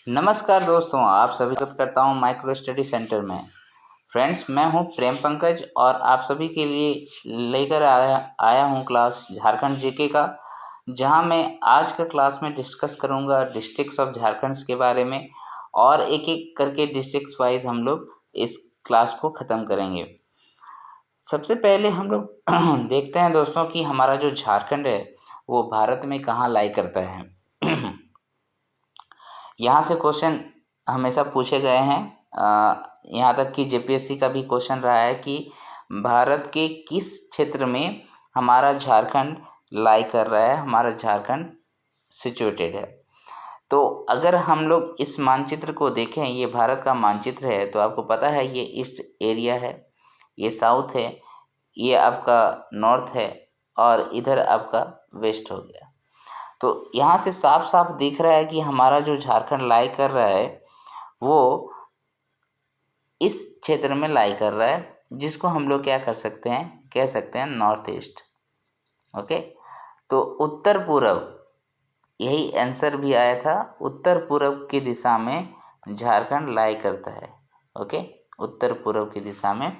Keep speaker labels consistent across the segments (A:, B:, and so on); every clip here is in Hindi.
A: नमस्कार दोस्तों, आप सभी का स्वागत करता हूं माइक्रो स्टडी सेंटर में। फ्रेंड्स, मैं हूं प्रेम पंकज और आप सभी के लिए लेकर आया हूं क्लास झारखंड जीके का, जहां मैं आज का क्लास में डिस्कस करूंगा डिस्ट्रिक्ट्स ऑफ झारखंड के बारे में और एक एक करके डिस्ट्रिक्ट्स वाइज हम लोग इस क्लास को ख़त्म करेंगे। सबसे पहले हम लोग देखते हैं दोस्तों कि हमारा जो झारखंड है वो भारत में कहाँ लाई करता है। यहाँ से क्वेश्चन हमेशा पूछे गए हैं। यहाँ तक कि जेपीएससी का भी क्वेश्चन रहा है कि भारत के किस क्षेत्र में हमारा झारखंड लाई कर रहा है, हमारा झारखंड सिचुएटेड है। तो अगर हम लोग इस मानचित्र को देखें, ये भारत का मानचित्र है, तो आपको पता है ये ईस्ट एरिया है, ये साउथ है, ये आपका नॉर्थ है और इधर आपका वेस्ट हो गया। तो यहाँ से साफ साफ दिख रहा है कि हमारा जो झारखंड लाई कर रहा है वो इस क्षेत्र में लाई कर रहा है, जिसको हम लोग क्या कर सकते हैं, कह सकते हैं नॉर्थ ईस्ट। ओके, तो उत्तर पूर्व, यही आंसर भी आया था, उत्तर पूर्व की दिशा में झारखंड लाई करता है। ओके, उत्तर पूर्व की दिशा में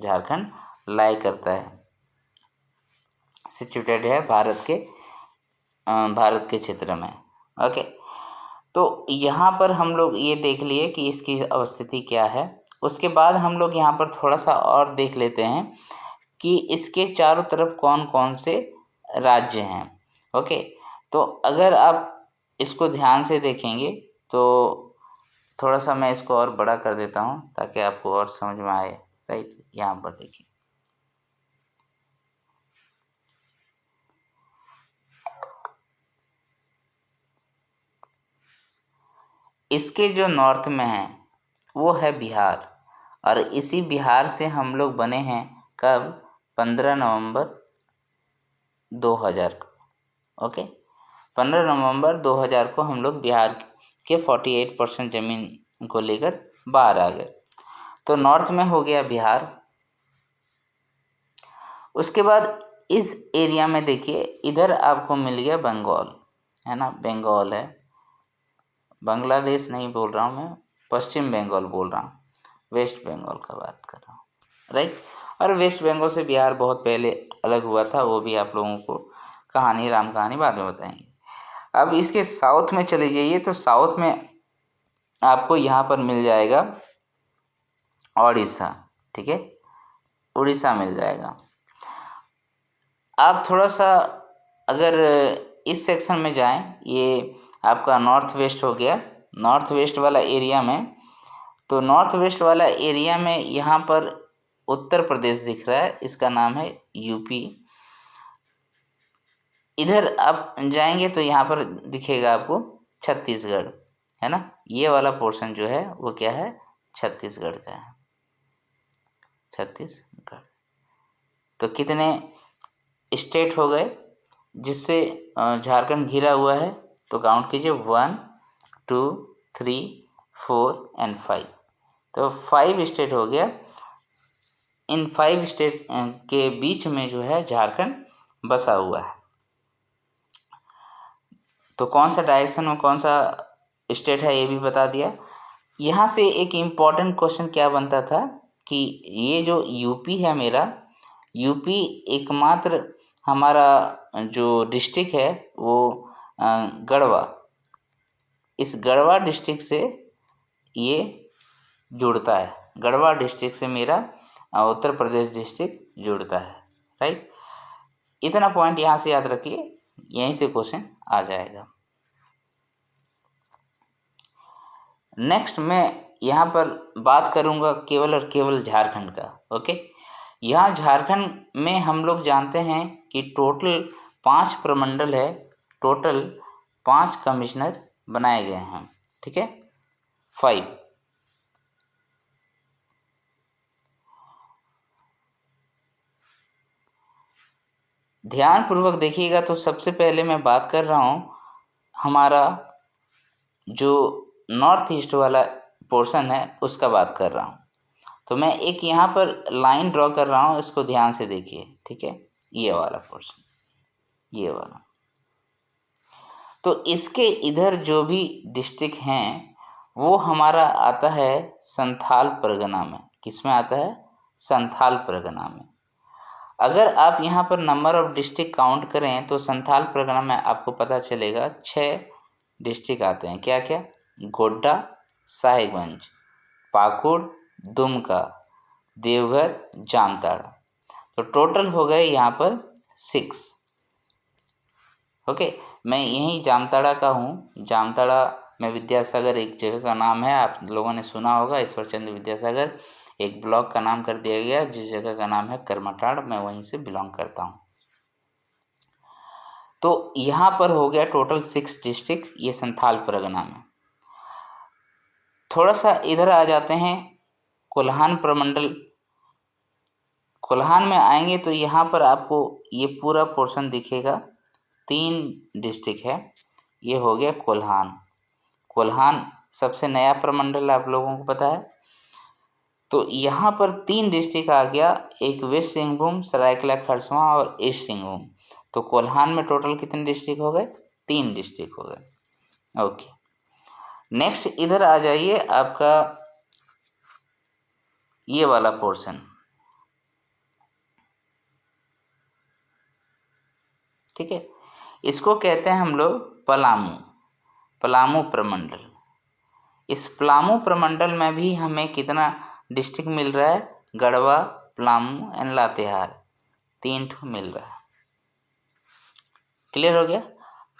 A: झारखंड लाई करता है, सिचुएटेड है भारत के क्षेत्र में। ओके, तो यहाँ पर हम लोग ये देख लिए कि इसकी अवस्थिति क्या है। उसके बाद हम लोग यहाँ पर थोड़ा सा और देख लेते हैं कि इसके चारों तरफ कौन कौन से राज्य हैं। ओके, तो अगर आप इसको ध्यान से देखेंगे तो थोड़ा सा मैं इसको और बड़ा कर देता हूँ ताकि आपको और समझ में आए। राइट, यहाँ पर देखिए, इसके जो नॉर्थ में है वो है बिहार, और इसी बिहार से हम लोग बने हैं कब, 15 नवंबर 2000 को। ओके, 15 नवंबर 2000 को हम लोग बिहार के 48% ज़मीन को लेकर बाहर आ गए। तो नॉर्थ में हो गया बिहार। उसके बाद इस एरिया में देखिए, इधर आपको मिल गया बंगाल, है ना, बंगाल है, बांग्लादेश नहीं बोल रहा हूँ मैं, पश्चिम बंगाल बोल रहा हूँ, वेस्ट बंगाल का बात कर रहा हूँ। राइट, और वेस्ट बंगाल से बिहार बहुत पहले अलग हुआ था, वो भी आप लोगों को कहानी, राम कहानी बाद में बताएंगे। अब इसके साउथ में चले जाइए, तो साउथ में आपको यहाँ पर मिल जाएगा उड़ीसा। ठीक है, उड़ीसा मिल जाएगा। आप थोड़ा सा अगर इस सेक्शन में जाएं, ये आपका नॉर्थ वेस्ट हो गया, नॉर्थ वेस्ट वाला एरिया में, तो नॉर्थ वेस्ट वाला एरिया में यहाँ पर उत्तर प्रदेश दिख रहा है, इसका नाम है यूपी। इधर आप जाएंगे तो यहाँ पर दिखेगा आपको छत्तीसगढ़, है ना, ये वाला पोर्शन जो है वो क्या है, छत्तीसगढ़ का है, छत्तीसगढ़। तो कितने स्टेट हो गए जिससे झारखंड घिरा हुआ है, तो काउंट कीजिए, 1 2 3 4 एंड 5। तो 5 स्टेट हो गया। इन 5 स्टेट के बीच में जो है झारखंड बसा हुआ है। तो कौन सा डायरेक्शन में कौन सा स्टेट है ये भी बता दिया। यहाँ से एक इम्पॉर्टेंट क्वेश्चन क्या बनता था कि ये जो यूपी है मेरा, यूपी एकमात्र हमारा जो डिस्ट्रिक्ट है वो गढ़वा, इस गढ़वा डिस्ट्रिक्ट से ये जुड़ता है, गढ़वा डिस्ट्रिक्ट से मेरा उत्तर प्रदेश डिस्ट्रिक्ट जुड़ता है। राइट, इतना पॉइंट यहाँ से याद रखिए, यहीं से क्वेश्चन आ जाएगा। नेक्स्ट मैं यहाँ पर बात करूँगा केवल और केवल झारखंड का। ओके, यहाँ झारखंड में हम लोग जानते हैं कि टोटल 5 प्रमंडल है, टोटल 5 कमिश्नर बनाए गए हैं। ठीक है, 5। ध्यानपूर्वक देखिएगा, तो सबसे पहले मैं बात कर रहा हूँ हमारा जो नॉर्थ ईस्ट वाला पोर्शन है उसका बात कर रहा हूँ। तो मैं एक यहाँ पर लाइन ड्रॉ कर रहा हूँ, इसको ध्यान से देखिए। ठीक है, ये वाला पोर्शन, ये वाला। तो इसके इधर जो भी डिस्ट्रिक्ट हैं वो हमारा आता है संथाल परगना में। किस में आता है? संथाल परगना में। अगर आप यहाँ पर नंबर ऑफ डिस्ट्रिक्ट काउंट करें तो संथाल परगना में आपको पता चलेगा 6 डिस्ट्रिक्ट आते हैं। क्या क्या? गोड्डा, साहिबगंज, पाकुड़, दुमका, देवघर, जामताड़ा। तो टोटल हो गए यहाँ पर 6। ओके, मैं यहीं जामताड़ा का हूँ। जामताड़ा में विद्यासागर एक जगह का नाम है, आप लोगों ने सुना होगा। ईश्वर चंद्र विद्यासागर एक ब्लॉक का नाम कर दिया गया, जिस जगह का नाम है करमाटाड़। मैं वहीं से बिलोंग करता हूँ। तो यहाँ पर हो गया टोटल 6 डिस्ट्रिक्ट, ये संथाल परगना में। थोड़ा सा इधर आ जाते हैं, कोल्हान प्रमंडल। कोल्हान में आएंगे तो यहाँ पर आपको ये पूरा पोर्शन दिखेगा। 3 डिस्ट्रिक्ट है। ये हो गया कोल्हान। कोल्हान सबसे नया प्रमंडल आप लोगों को पता है। तो यहाँ पर 3 डिस्ट्रिक्ट आ गया, एक वेस्ट सिंहभूम, सरायकेला खरसावां और ईस्ट सिंहभूम। तो कोल्हान में टोटल कितने डिस्ट्रिक्ट हो गए? 3 डिस्ट्रिक्ट हो गए। ओके, नेक्स्ट इधर आ जाइए, आपका ये वाला पोर्शन, ठीक है। इसको कहते हैं हम लोग पलामू, पलामू प्रमंडल। इस पलामू प्रमंडल में भी हमें कितना डिस्ट्रिक्ट मिल रहा है? गढ़वा, पलामू एंड लातेहार, 3 ठो मिल रहा है। क्लियर हो गया?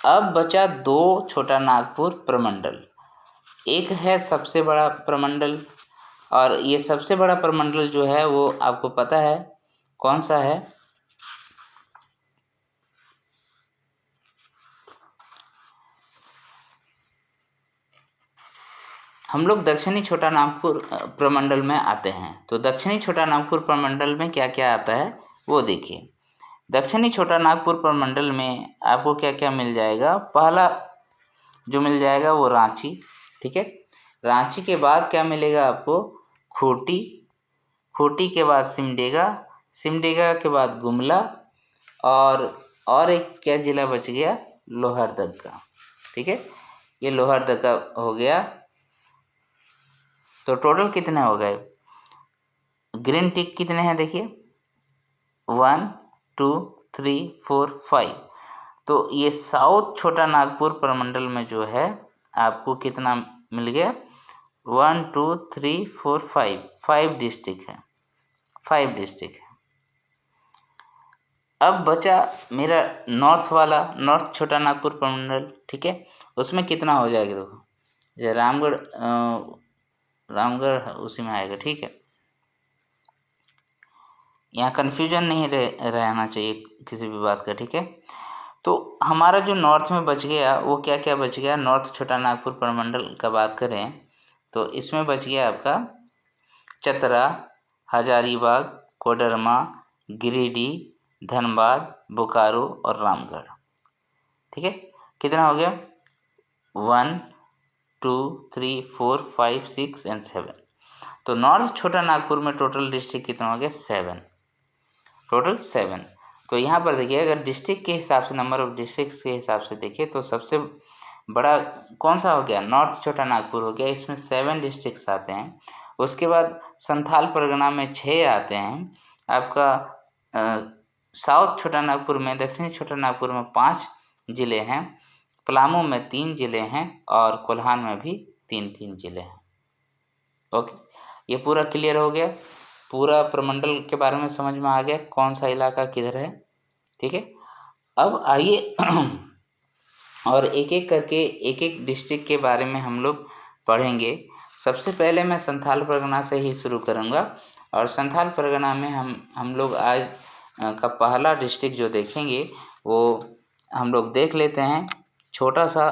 A: अब बचा 2 छोटा नागपुर प्रमंडल। एक है सबसे बड़ा प्रमंडल, और ये सबसे बड़ा प्रमंडल जो है वो आपको पता है कौन सा है? हम लोग दक्षिणी छोटा नागपुर प्रमंडल में आते हैं। तो दक्षिणी छोटा नागपुर प्रमंडल में क्या क्या आता है वो देखिए। दक्षिणी छोटा नागपुर प्रमंडल में आपको क्या क्या मिल जाएगा? पहला जो मिल जाएगा वो रांची, ठीक है। रांची के बाद क्या मिलेगा आपको? खूंटी, खूंटी के बाद सिमडेगा, सिमडेगा के बाद गुमला, और एक क्या जिला बच गया? लोहरदगा, ठीक है। ये लोहरदगा हो गया। तो टोटल कितने हो गए? ग्रीन टिक कितने हैं देखिए, 1 2 3 4 5। तो ये साउथ छोटा नागपुर प्रमंडल में जो है आपको कितना मिल गया? 1 2 3 4 5 डिस्ट्रिक्ट है, 5 डिस्ट्रिक्ट है। अब बचा मेरा नॉर्थ वाला, नॉर्थ छोटा नागपुर प्रमंडल, ठीक है। उसमें कितना हो जाएगा? देखो, ये रामगढ़, रामगढ़ उसी में आएगा, ठीक है। यहाँ कन्फ्यूजन नहीं रहना चाहिए किसी भी बात का, ठीक है। तो हमारा जो नॉर्थ में बच गया वो क्या क्या बच गया? नॉर्थ छोटा नागपुर प्रमंडल का बात करें तो इसमें बच गया आपका चतरा, हजारीबाग, कोडरमा, गिरिडीह, धनबाद, बोकारो और रामगढ़, ठीक है। कितना हो गया? 1 2 3 4 5 6 एंड 7। तो नॉर्थ छोटा नागपुर में टोटल डिस्ट्रिक्ट कितना हो गया? 7, टोटल 7। तो यहाँ पर देखिए, अगर डिस्ट्रिक्ट के हिसाब से, नंबर ऑफ डिस्ट्रिक्ट के हिसाब से देखिए तो सबसे बड़ा कौन सा हो गया? नॉर्थ छोटा नागपुर हो गया। इसमें 7 डिस्ट्रिक्ट्स आते हैं। उसके बाद संथाल परगना में 6 आते हैं। आपका साउथ छोटा नागपुर में, दक्षिणी छोटा नागपुर में 5 जिले हैं, पलामू में 3 जिले हैं, और कोल्हान में भी 3 जिले हैं। ओके, ये पूरा क्लियर हो गया। पूरा प्रमंडल के बारे में समझ में आ गया, कौन सा इलाका किधर है, ठीक है। अब आइए और एक एक करके एक एक डिस्ट्रिक्ट के बारे में हम लोग पढ़ेंगे। सबसे पहले मैं संथाल परगना से ही शुरू करूंगा, और संथाल परगना में हम लोग आज का पहला डिस्ट्रिक्ट जो देखेंगे वो हम लोग देख लेते हैं। छोटा सा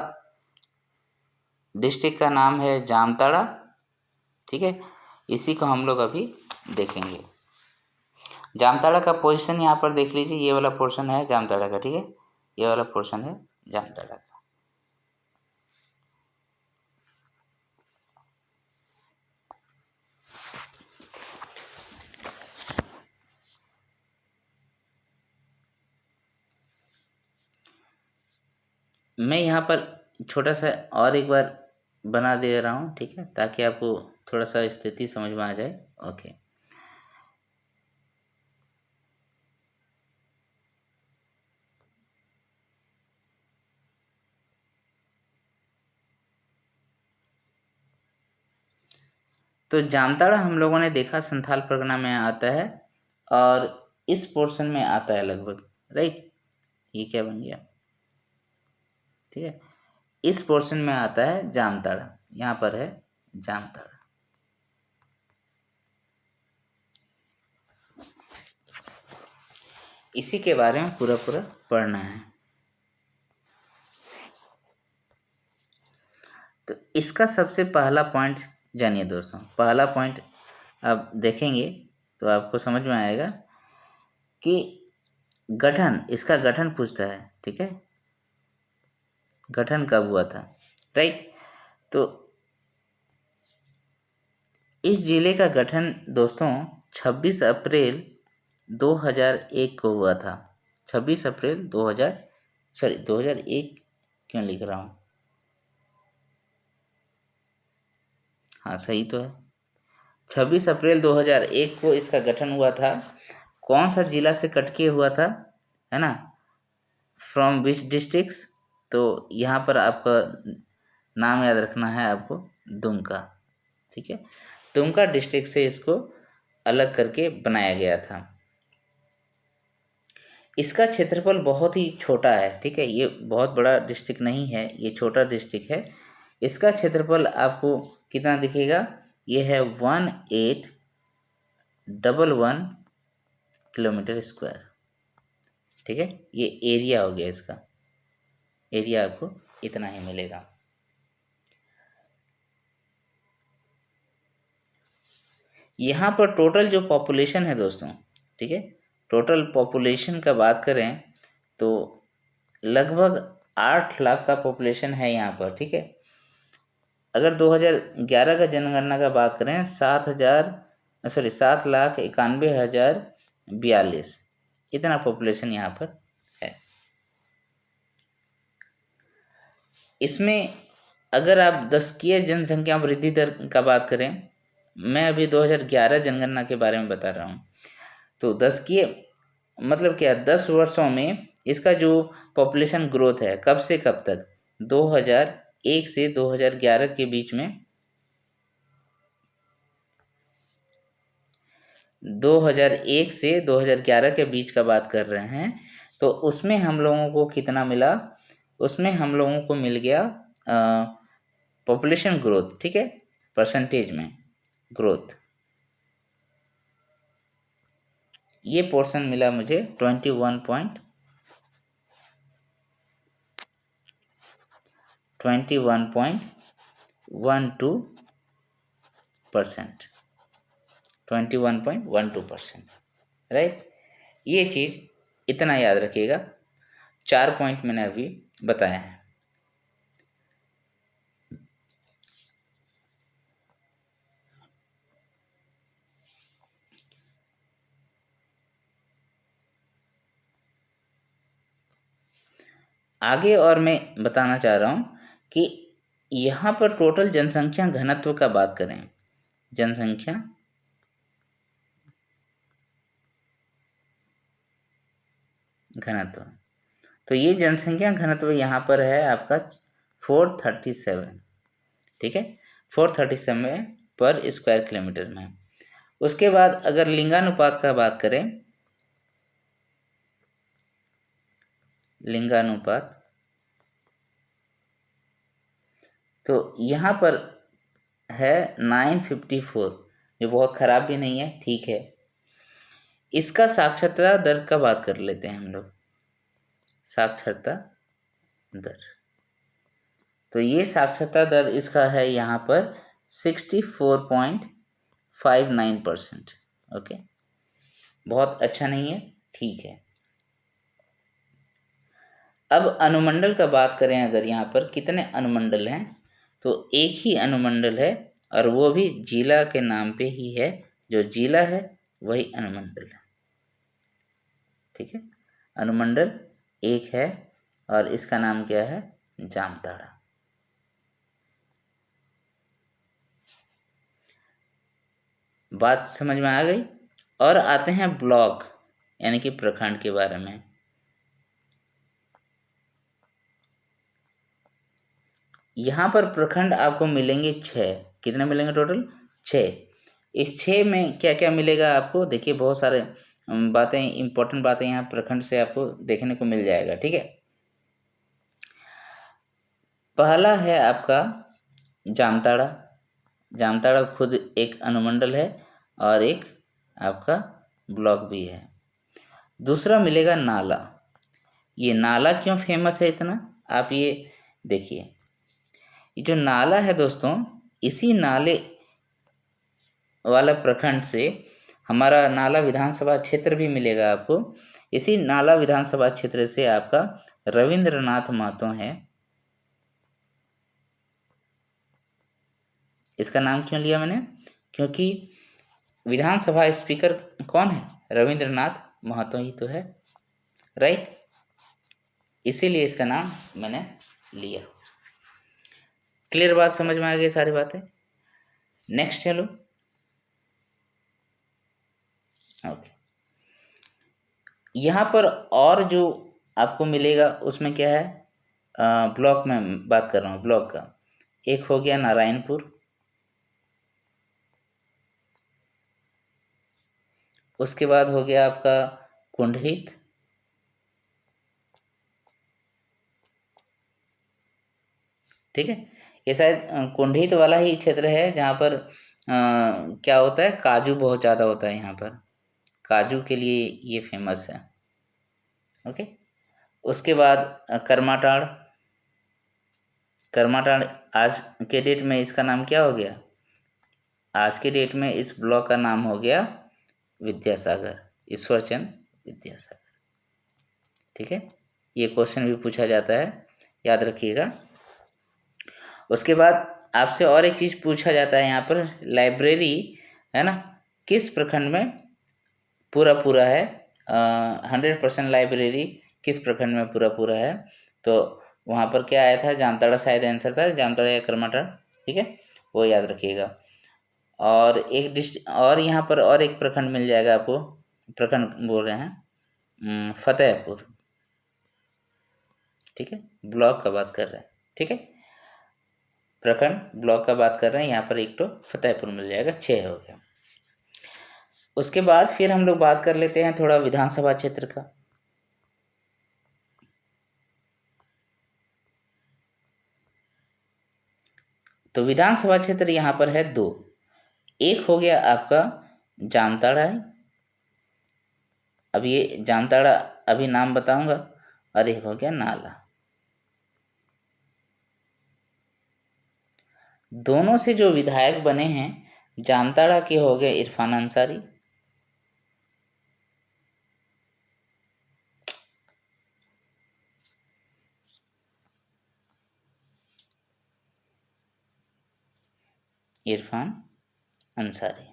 A: डिस्ट्रिक्ट का नाम है जामताड़ा, ठीक है। इसी को हम लोग अभी देखेंगे। जामताड़ा का पोजीशन यहाँ पर देख लीजिए, ये वाला पोर्शन है जामताड़ा का, ठीक है। ये वाला पोर्शन है जामताड़ा का। मैं यहाँ पर छोटा सा और एक बार बना दे रहा हूँ, ठीक है, ताकि आपको थोड़ा सा स्थिति समझ में आ जाए। ओके, तो जामताड़ा हम लोगों ने देखा संथाल परगना में आता है और इस पोर्शन में आता है लगभग, राइट। ये क्या बन गया, ठीक है, इस पोर्शन में आता है जामताड़ा, यहाँ पर है जामताड़ा। इसी के बारे में पूरा पूरा पढ़ना है। तो इसका सबसे पहला पॉइंट जानिए दोस्तों। पहला पॉइंट आप देखेंगे तो आपको समझ में आएगा कि गठन, इसका गठन पूछता है, ठीक है, गठन कब हुआ था, राइट। तो इस जिले का गठन दोस्तों 26 अप्रैल 2001 को हुआ था। 26 अप्रैल 2001 क्यों लिख रहा हूँ, हाँ सही तो है, 26 अप्रैल 2001 को इसका गठन हुआ था। कौन सा जिला से कट के हुआ था, है ना, फ्रॉम विच डिस्ट्रिक्ट्स, तो यहाँ पर आपका नाम याद रखना है आपको, दुमका, ठीक है, दुमका डिस्ट्रिक्ट से इसको अलग करके बनाया गया था। इसका क्षेत्रफल बहुत ही छोटा है, ठीक है, ये बहुत बड़ा डिस्ट्रिक्ट नहीं है, ये छोटा डिस्ट्रिक्ट है। इसका क्षेत्रफल आपको कितना दिखेगा, ये है 1811 किलोमीटर स्क्वायर, ठीक है, ये एरिया हो गया, इसका एरिया आपको इतना ही मिलेगा। यहाँ पर टोटल जो पॉपुलेशन है दोस्तों, ठीक है, टोटल पॉपुलेशन का बात करें तो लगभग 8 लाख का पॉपुलेशन है यहाँ पर, ठीक है। अगर 2011 का जनगणना का बात करें 7,91,042 इतना पॉपुलेशन यहाँ पर है। इसमें अगर आप दशकीय जनसंख्या वृद्धि दर का बात करें, मैं अभी 2011 जनगणना के बारे में बता रहा हूँ, तो दशकीय मतलब क्या, 10 वर्षों में इसका जो पॉपुलेशन ग्रोथ है कब से कब तक, 2001 से 2011 के बीच में, 2001 से 2011 के बीच का बात कर रहे हैं, तो उसमें हम लोगों को कितना मिला, उसमें हम लोगों को मिल गया पॉपुलेशन ग्रोथ, ठीक है, परसेंटेज में ग्रोथ, ये पोर्शन मिला मुझे 21.12%, 21.12%, राइट। ये चीज़ इतना याद रखिएगा, 4 पॉइंट मैंने अभी बताया है। आगे और मैं बताना चाह रहा हूँ कि यहाँ पर टोटल जनसंख्या घनत्व का बात करें, जनसंख्या घनत्व, तो ये जनसंख्या घनत्व यहाँ पर है आपका 437, ठीक है, 437 पर स्क्वायर किलोमीटर में। उसके बाद अगर लिंगानुपात का बात करें, लिंगानुपात, तो यहाँ पर है 954, जो बहुत ख़राब भी नहीं है, ठीक है। इसका साक्षरता दर का बात कर लेते हैं हम लोग, साक्षरता दर, तो ये साक्षरता दर इसका है यहाँ पर 64.59%, ओके, बहुत अच्छा नहीं है, ठीक है। अब अनुमंडल का बात करें, अगर यहाँ पर कितने अनुमंडल हैं, तो एक ही अनुमंडल है और वो भी जिला के नाम पे ही है, जो जिला है वही अनुमंडल है, ठीक है, अनुमंडल एक है और इसका नाम क्या है, जामताड़ा। बात समझ में आ गई। और आते हैं ब्लॉक यानी कि प्रखंड के बारे में। यहाँ पर प्रखंड आपको मिलेंगे 6। कितने मिलेंगे टोटल? 6। इस 6 में क्या क्या मिलेगा आपको? देखिए बहुत सारे बातें, इम्पोर्टेंट बातें यहाँ प्रखंड से आपको देखने को मिल जाएगा। ठीक है, पहला है आपका जामताड़ा। जामताड़ा खुद एक अनुमंडल है और एक आपका ब्लॉक भी है। दूसरा मिलेगा नाला। ये नाला क्यों फेमस है इतना, आप ये देखिए। ये जो नाला है दोस्तों, इसी नाले वाला प्रखंड से हमारा नाला विधानसभा क्षेत्र भी मिलेगा आपको। इसी नाला विधानसभा क्षेत्र से आपका रविंद्रनाथ महतो है। इसका नाम क्यों लिया मैंने? क्योंकि विधानसभा स्पीकर कौन है? रविंद्रनाथ महतो ही तो है, राइट। इसीलिए इसका नाम मैंने लिया। क्लियर बात, समझ में आ गई सारी बातें? नेक्स्ट चलो। ओके, यहाँ पर और जो आपको मिलेगा उसमें क्या है, ब्लॉक में बात कर रहा हूँ, ब्लॉक का। एक हो गया नारायणपुर, उसके बाद हो गया आपका कुंडहित, ठीक है। ये शायद कुंडहित वाला ही क्षेत्र है जहाँ पर क्या होता है, काजू बहुत ज़्यादा होता है यहाँ पर। काजू के लिए ये फेमस है। ओके, उसके बाद करमाटाड़। करमाटाड़ आज के डेट में इसका नाम क्या हो गया? आज के डेट में इस ब्लॉक का नाम हो गया विद्यासागर, ईश्वरचंद विद्यासागर। ठीक है, ये क्वेश्चन भी पूछा जाता है, याद रखिएगा। उसके बाद आपसे और एक चीज़ पूछा जाता है यहाँ पर, लाइब्रेरी है ना, किस प्रखंड में पूरा पूरा है? 100% लाइब्रेरी किस प्रखंड में पूरा पूरा है? तो वहाँ पर क्या आया था? जामताड़ा शायद आंसर था, जामताड़ा या करमाटाड़। ठीक है, वो याद रखिएगा। और एक और यहाँ पर और एक प्रखंड मिल जाएगा आपको, प्रखंड बोल रहे हैं फतेहपुर। ठीक है, ब्लॉक का बात कर रहे हैं। ठीक है, प्रखंड ब्लॉक का बात कर रहे हैं, यहाँ पर एक तो फतेहपुर मिल जाएगा, 6 हो गया। उसके बाद फिर हम लोग बात कर लेते हैं थोड़ा विधानसभा क्षेत्र का। तो विधानसभा क्षेत्र यहाँ पर है 2। एक हो गया आपका जामताड़ा है, अब ये जामताड़ा अभी नाम बताऊंगा, और एक हो गया नाला। दोनों से जो विधायक बने हैं, जामताड़ा के हो गए इरफान अंसारी, इरफान अंसारी।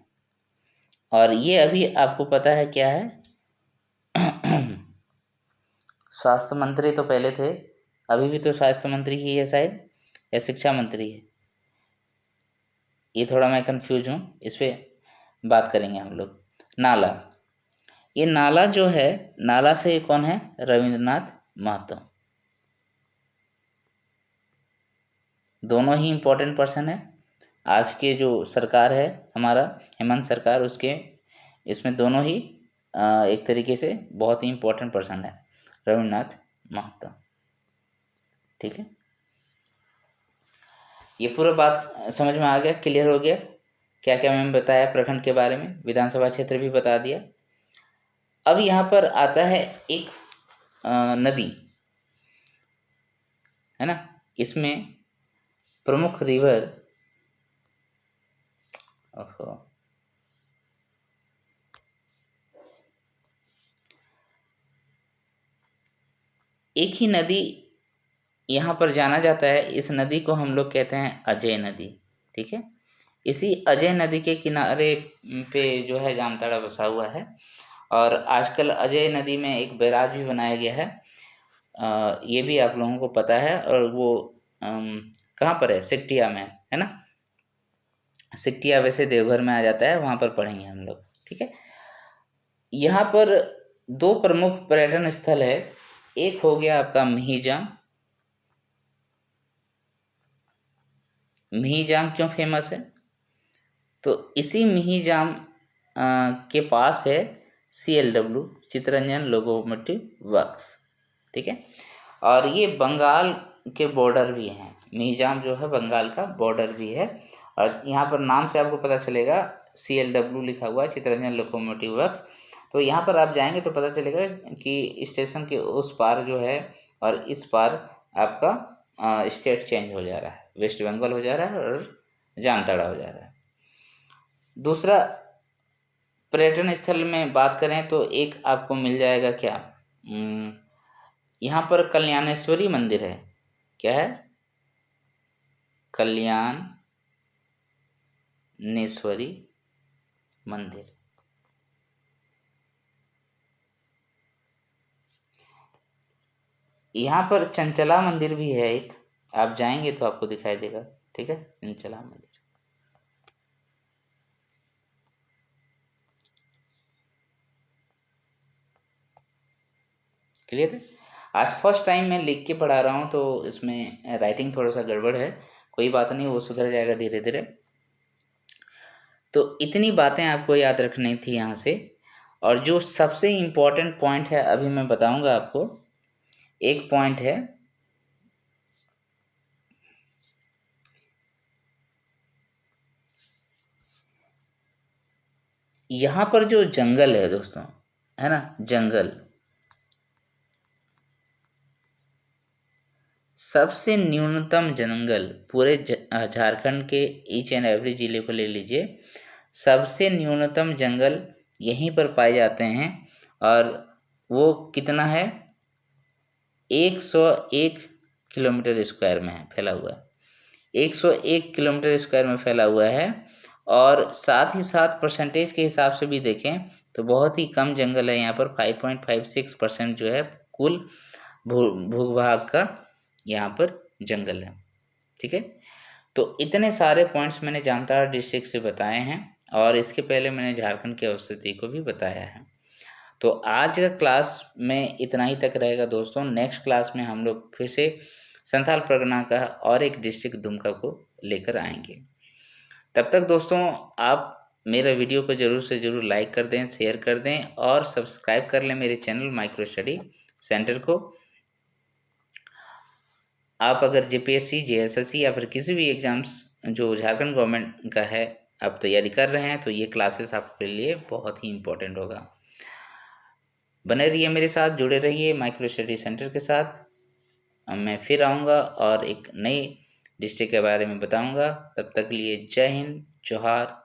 A: और ये अभी आपको पता है क्या है? स्वास्थ्य मंत्री तो पहले थे, अभी भी तो स्वास्थ्य मंत्री ही है शायद, या शिक्षा मंत्री है, ये थोड़ा मैं कंफ्यूज हूँ, इस पर बात करेंगे हम लोग। नाला, ये नाला जो है, नाला से कौन है? रविंद्रनाथ महतो। दोनों ही इम्पोर्टेंट पर्सन है। आज के जो सरकार है हमारा हेमंत सरकार, उसके इसमें दोनों ही एक तरीके से बहुत ही इम्पोर्टेंट पर्सन है, रविन्द्रनाथ महतो। ठीक है, ये पूरा बात समझ में आ गया, क्लियर हो गया? क्या क्या मैंने बताया प्रखंड के बारे में, विधानसभा क्षेत्र भी बता दिया। अब यहाँ पर आता है एक नदी है ना, इसमें प्रमुख रिवर, एक ही नदी यहाँ पर जाना जाता है, इस नदी को हम लोग कहते हैं अजय नदी। ठीक है, इसी अजय नदी के किनारे पे जो है जामताड़ा बसा हुआ है। और आजकल अजय नदी में एक बैराज भी बनाया गया है, ये भी आप लोगों को पता है। और वो कहाँ पर है? सिट्टिया में है ना। सिकटिया वैसे देवघर में आ जाता है, वहाँ पर पढ़ेंगे हम लोग, ठीक है। यहाँ पर दो प्रमुख पर्यटन स्थल है, एक हो गया आपका मिहिजाम। मिहिजाम क्यों फेमस है? तो इसी मिहिजाम के पास है CLW, चित्तरंजन लोकोमोटिव वर्क्स, ठीक है। और ये बंगाल के बॉर्डर भी हैं, मिहिजाम जो है बंगाल का बॉर्डर भी है। और यहाँ पर नाम से आपको पता चलेगा CLW लिखा हुआ है, चित्तरंजन लोकोमोटिव वर्क्स। तो यहाँ पर आप जाएंगे तो पता चलेगा कि स्टेशन के उस पार जो है और इस पार आपका स्टेट चेंज हो जा रहा है, वेस्ट बंगाल हो जा रहा है और जामताड़ा हो जा रहा है। दूसरा पर्यटन स्थल में बात करें तो एक आपको मिल जाएगा क्या, यहाँ पर कल्याणेश्वरी मंदिर है। क्या है? कल्याणेश्वरी मंदिर। यहाँ पर चंचला मंदिर भी है एक, आप जाएंगे तो आपको दिखाई देगा, ठीक है, चंचला मंदिर। क्लियर है? आज फर्स्ट टाइम मैं लिख के पढ़ा रहा हूँ तो इसमें राइटिंग थोड़ा सा गड़बड़ है, कोई बात नहीं, वो सुधर जाएगा धीरे धीरे। तो इतनी बातें आपको याद रखनी थी यहाँ से। और जो सबसे इम्पोर्टेंट पॉइंट है अभी मैं बताऊंगा आपको। एक पॉइंट है, यहाँ पर जो जंगल है दोस्तों, है ना, जंगल सबसे न्यूनतम जंगल पूरे झारखंड के ईच एंड एवरी जिले को ले लीजिए, सबसे न्यूनतम जंगल यहीं पर पाए जाते हैं। और वो कितना है? 101 किलोमीटर स्क्वायर में है फैला हुआ है, 101 किलोमीटर स्क्वायर में फैला हुआ है। और साथ ही साथ परसेंटेज के हिसाब से भी देखें तो बहुत ही कम जंगल है यहाँ पर, 5.56% जो है कुल भूभाग का यहाँ पर जंगल है, ठीक है। तो इतने सारे पॉइंट्स मैंने जामताड़ा डिस्ट्रिक्ट से बताए हैं और इसके पहले मैंने झारखंड की स्थिति को भी बताया है। तो आज का क्लास में इतना ही तक रहेगा दोस्तों। नेक्स्ट क्लास में हम लोग फिर से संथाल परगना का और एक डिस्ट्रिक्ट दुमका को लेकर आएंगे। तब तक दोस्तों आप मेरा वीडियो को ज़रूर से ज़रूर लाइक कर दें, शेयर कर दें और सब्सक्राइब कर लें मेरे चैनल माइक्रो स्टडी सेंटर को। आप अगर JPSC, JSSC या फिर किसी भी एग्ज़ाम्स जो झारखंड गवर्नमेंट का है आप तैयारी कर रहे हैं तो ये क्लासेस आपके लिए बहुत ही इम्पोर्टेंट होगा। बने रहिए मेरे साथ, जुड़े रहिए माइक्रो स्टडी सेंटर के साथ। मैं फिर आऊँगा और एक नई डिस्ट्रिक्ट के बारे में बताऊँगा। तब तक के लिए जय हिंद, जोहार।